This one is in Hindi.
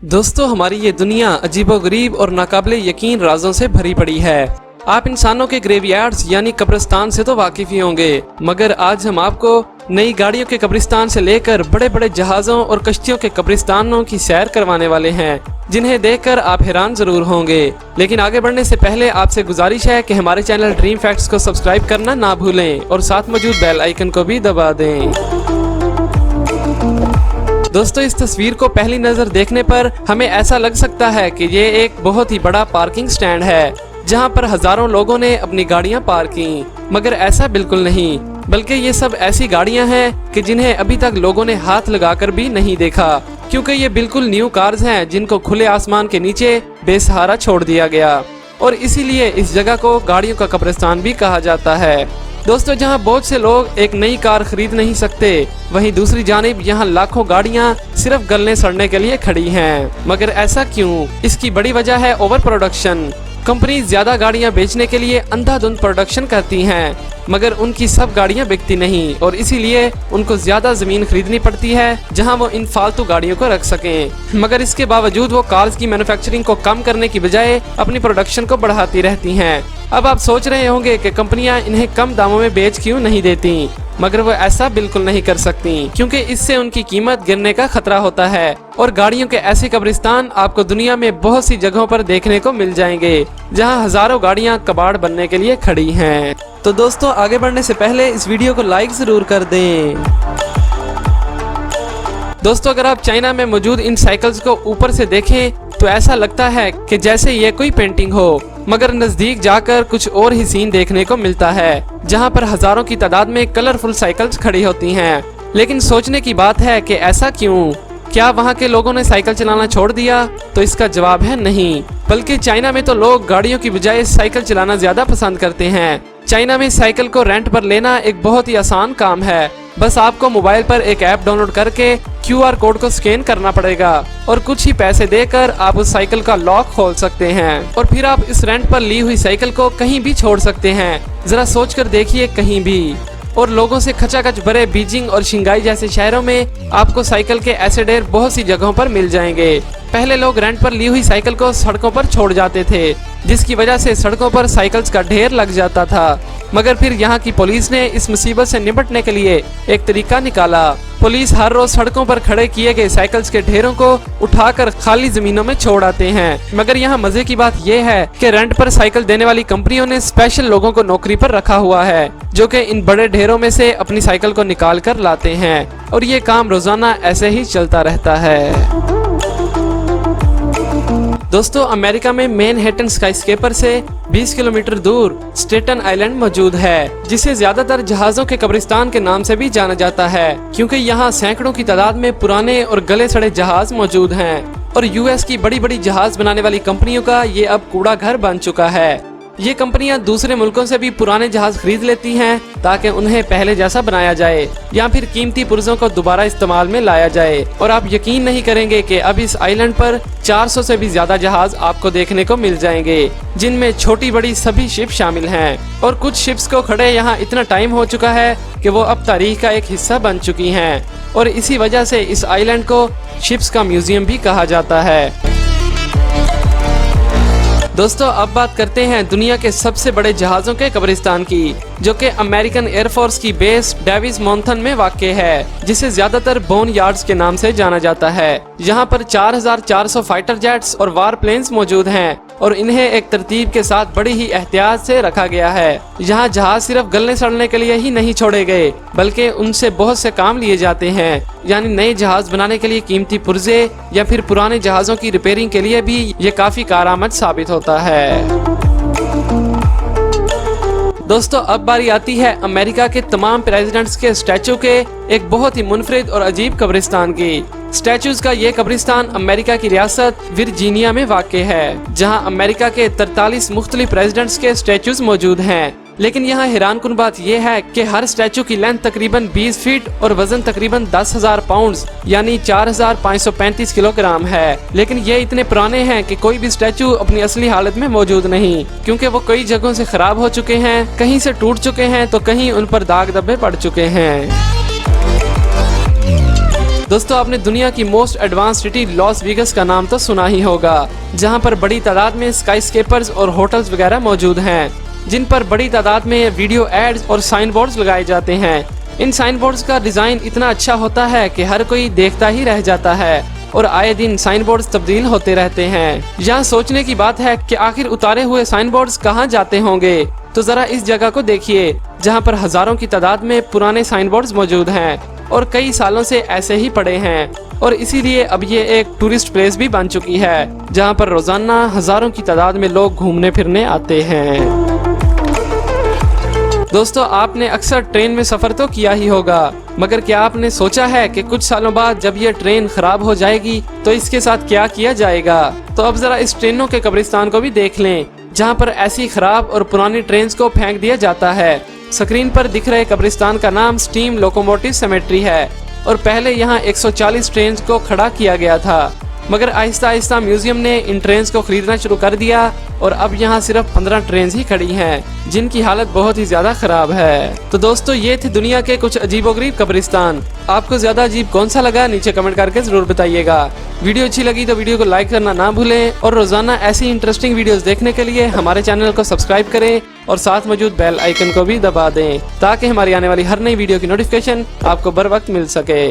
दोस्तों, हमारी ये दुनिया अजीबोगरीब और नाकाबिले यकीन राजों से भरी पड़ी है। आप इंसानों के ग्रेवयार्ड्स यानी कब्रिस्तान से तो वाकिफ ही होंगे, मगर आज हम आपको नई गाड़ियों के कब्रिस्तान से लेकर बड़े बड़े जहाजों और कश्तियों के कब्रिस्तानों की सैर करवाने वाले हैं, जिन्हें देखकर आप हैरान जरूर होंगे। लेकिन आगे बढ़ने से पहले आपसे गुजारिश है कि हमारे चैनल ड्रीम फैक्ट्स को सब्सक्राइब करना ना भूलें और साथ मौजूद बेल आइकन को भी दबा दें। दोस्तों, इस तस्वीर को पहली नजर देखने पर हमें ऐसा लग सकता है कि ये एक बहुत ही बड़ा पार्किंग स्टैंड है, जहां पर हजारों लोगों ने अपनी गाड़ियां पार्क की, मगर ऐसा बिल्कुल नहीं, बल्कि ये सब ऐसी गाड़ियां हैं कि जिन्हें अभी तक लोगों ने हाथ लगाकर भी नहीं देखा, क्योंकि ये बिल्कुल न्यू कार्स हैं जिनको खुले आसमान के नीचे बेसहारा छोड़ दिया गया, और इसीलिए इस जगह को गाड़ियों का कब्रिस्तान भी कहा जाता है। दोस्तों, जहां बहुत से लोग एक नई कार खरीद नहीं सकते, वहीं दूसरी जानिब यहां लाखों गाड़ियां सिर्फ गलने सड़ने के लिए खड़ी हैं। मगर ऐसा क्यों? इसकी बड़ी वजह है ओवर प्रोडक्शन। कंपनी ज्यादा गाड़ियां बेचने के लिए अंधाधुंध प्रोडक्शन करती हैं, मगर उनकी सब गाड़ियां बिकती नहीं, और इसीलिए उनको ज्यादा जमीन खरीदनी पड़ती है जहां वो इन फालतू गाड़ियों को रख सकें। मगर इसके बावजूद वो कार्स की मैन्युफैक्चरिंग को कम करने की बजाय अपनी प्रोडक्शन को बढ़ाती रहती हैं। अब आप सोच रहे होंगे कि कंपनियां इन्हें कम दामों में बेच क्यों नहीं देती, मगर वो ऐसा बिल्कुल नहीं कर सकती, क्योंकि इससे उनकी कीमत गिरने का खतरा होता है। और गाड़ियों के ऐसे कब्रिस्तान आपको दुनिया में बहुत सी जगहों पर देखने को मिल जाएंगे, जहां हजारों गाड़ियां कबाड़ बनने के लिए खड़ी हैं। तो दोस्तों, आगे बढ़ने से पहले इस वीडियो को लाइक जरूर कर दें। दोस्तों, अगर आप चाइना में मौजूद इन साइकिल्स को ऊपर से देखें तो ऐसा लगता है कि जैसे ये कोई पेंटिंग हो, मगर नजदीक जाकर कुछ और ही सीन देखने को मिलता है, जहां पर हजारों की तादाद में कलरफुल साइकिल्स खड़ी होती हैं। लेकिन सोचने की बात है कि ऐसा क्यों? क्या वहां के लोगों ने साइकिल चलाना छोड़ दिया? तो इसका जवाब है नहीं, बल्कि चाइना में तो लोग गाड़ियों की बजाय साइकिल चलाना ज्यादा पसंद करते हैं। चाइना में साइकिल को रेंट पर लेना एक बहुत ही आसान काम है। बस आपको मोबाइल पर एक ऐप डाउनलोड करके QR कोड को स्कैन करना पड़ेगा, और कुछ ही पैसे देकर आप उस साइकिल का लॉक खोल सकते हैं, और फिर आप इस रेंट पर ली हुई साइकिल को कहीं भी छोड़ सकते हैं। जरा सोचकर देखिए, कहीं भी। और लोगों से खचाखच भरे बीजिंग और शंघाई जैसे शहरों में आपको साइकिल के ऐसे ढेर बहुत सी जगहों पर मिल जाएंगे। पहले लोग रेंट पर ली हुई साइकिल को सड़कों पर छोड़ जाते थे, जिसकी वजह से सड़कों पर साइकिल्स का ढेर लग जाता था। मगर फिर यहाँ की पुलिस ने इस मुसीबत से निपटने के लिए एक तरीका निकाला। पुलिस हर रोज सड़कों पर खड़े किए गए साइकिल्स के ढेरों को उठाकर खाली जमीनों में छोड़ आते हैं। मगर यहाँ मजे की बात यह है कि रेंट पर साइकिल देने वाली कंपनियों ने स्पेशल लोगों को नौकरी पर रखा हुआ है, जो कि इन बड़े ढेरों में से अपनी साइकिल को निकाल कर लाते हैं, और ये काम रोजाना ऐसे ही चलता रहता है। दोस्तों, अमेरिका में मैनहट्टन स्काईस्केपर से 20 किलोमीटर दूर स्टेटन आइलैंड मौजूद है, जिसे ज्यादातर जहाजों के कब्रिस्तान के नाम से भी जाना जाता है, क्योंकि यहाँ सैकड़ों की तादाद में पुराने और गले सड़े जहाज मौजूद हैं, और US की बड़ी बड़ी जहाज बनाने वाली कंपनियों का ये अब कूड़ा घर बन चुका है। ये कंपनियां दूसरे मुल्कों से भी पुराने जहाज खरीद लेती हैं, ताकि उन्हें पहले जैसा बनाया जाए, या फिर कीमती पुर्जों को दोबारा इस्तेमाल में लाया जाए। और आप यकीन नहीं करेंगे कि अब इस आइलैंड पर 400 से भी ज्यादा जहाज आपको देखने को मिल जाएंगे, जिनमें छोटी बड़ी सभी शिप शामिल हैं। और कुछ शिप्स को खड़े यहाँ इतना टाइम हो चुका है कि वो अब तारीख का एक हिस्सा बन चुकी हैं, और इसी वजह से इस आइलैंड को शिप्स का म्यूजियम भी कहा जाता है। दोस्तों, अब बात करते हैं दुनिया के सबसे बड़े जहाजों के कब्रिस्तान की, जो कि अमेरिकन एयरफोर्स की बेस डेविस मोंथन में वाक़ है, जिसे ज्यादातर बोन यार्ड्स के नाम से जाना जाता है। यहाँ पर 4400 फाइटर जेट्स और वार प्लेन्स मौजूद हैं, और इन्हें एक तरतीब के साथ बड़ी ही एहतियात से रखा गया है। यहाँ जहाज सिर्फ गलने सड़ने के लिए ही नहीं छोड़े गए, बल्कि उनसे बहुत से काम लिए जाते हैं, यानी नए जहाज बनाने के लिए कीमती पुर्जे, या फिर पुराने जहाजों की रिपेयरिंग के लिए भी ये काफी कारआमद साबित होता है। दोस्तों, अब बारी आती है अमेरिका के तमाम प्रेसिडेंट्स के स्टैचू के एक बहुत ही मुनफरिद और अजीब कब्रिस्तान की। स्टैचूज का ये कब्रिस्तान अमेरिका की रियासत वर्जीनिया में वाक़ है, जहां अमेरिका के 43 मुख्तलिफ प्रेसिडेंट्स के स्टैचूज मौजूद हैं। लेकिन यहाँ हैरानकुन बात यह है कि हर स्टैचू की लेंथ तकरीबन 20 फीट और वजन तकरीबन 10,000 पाउंड यानी 4,535 किलोग्राम है। लेकिन ये इतने पुराने हैं कि कोई भी स्टैचू अपनी असली हालत में मौजूद नहीं, क्योंकि वो कई जगहों से खराब हो चुके हैं, कहीं से टूट चुके हैं तो कहीं उन पर दाग धब्बे पड़ चुके हैं। दोस्तों आपने दुनिया की most advance city Las Vegas का नाम तो सुना ही होगा, जहां पर बड़ी तादाद में स्काईस्केपर्स और होटल्स वगैरह मौजूद हैं, जिन पर बड़ी तादाद में वीडियो एड्स और साइन बोर्ड्स लगाए जाते हैं। इन साइन बोर्ड्स का डिजाइन इतना अच्छा होता है कि हर कोई देखता ही रह जाता है और आए दिन साइन बोर्ड्स तब्दील होते रहते हैं। यहाँ सोचने की बात है कि आखिर उतारे हुए साइन बोर्ड्स कहाँ जाते होंगे। तो जरा इस जगह को देखिए, जहाँ पर हजारों की तादाद में पुराने साइन बोर्ड्स मौजूद हैं और कई सालों से ऐसे ही पड़े हैं, और इसीलिए अब ये एक टूरिस्ट प्लेस भी बन चुकी है, जहाँ पर रोजाना हजारों की तादाद में लोग घूमने फिरने आते हैं। दोस्तों आपने अक्सर ट्रेन में सफर तो किया ही होगा, मगर क्या आपने सोचा है कि कुछ सालों बाद जब ये ट्रेन खराब हो जाएगी तो इसके साथ क्या किया जाएगा। तो अब जरा इस ट्रेनों के कब्रिस्तान को भी देख लें, जहाँ पर ऐसी खराब और पुरानी ट्रेन को फेंक दिया जाता है। स्क्रीन पर दिख रहे कब्रिस्तान का नाम स्टीम लोकोमोटिव सेमेट्री है और पहले यहाँ 140 ट्रेन को खड़ा किया गया था, मगर आहिस्ता आहिस्ता म्यूजियम ने इन ट्रेन को खरीदना शुरू कर दिया और अब यहाँ सिर्फ 15 ट्रेन ही खड़ी हैं, जिनकी हालत बहुत ही ज्यादा खराब है। तो दोस्तों ये थे दुनिया के कुछ अजीबोगरीब कब्रिस्तान। आपको ज्यादा अजीब कौन सा लगा नीचे कमेंट करके जरूर बताइएगा। वीडियो अच्छी लगी तो वीडियो को लाइक करना ना भूलें और रोजाना ऐसी इंटरेस्टिंग वीडियोस देखने के लिए हमारे चैनल को सब्सक्राइब करें और साथ मौजूद बेल आइकन को भी दबा दें, ताकि हमारी आने वाली हर नई वीडियो की नोटिफिकेशन आपको बर वक्त मिल सके।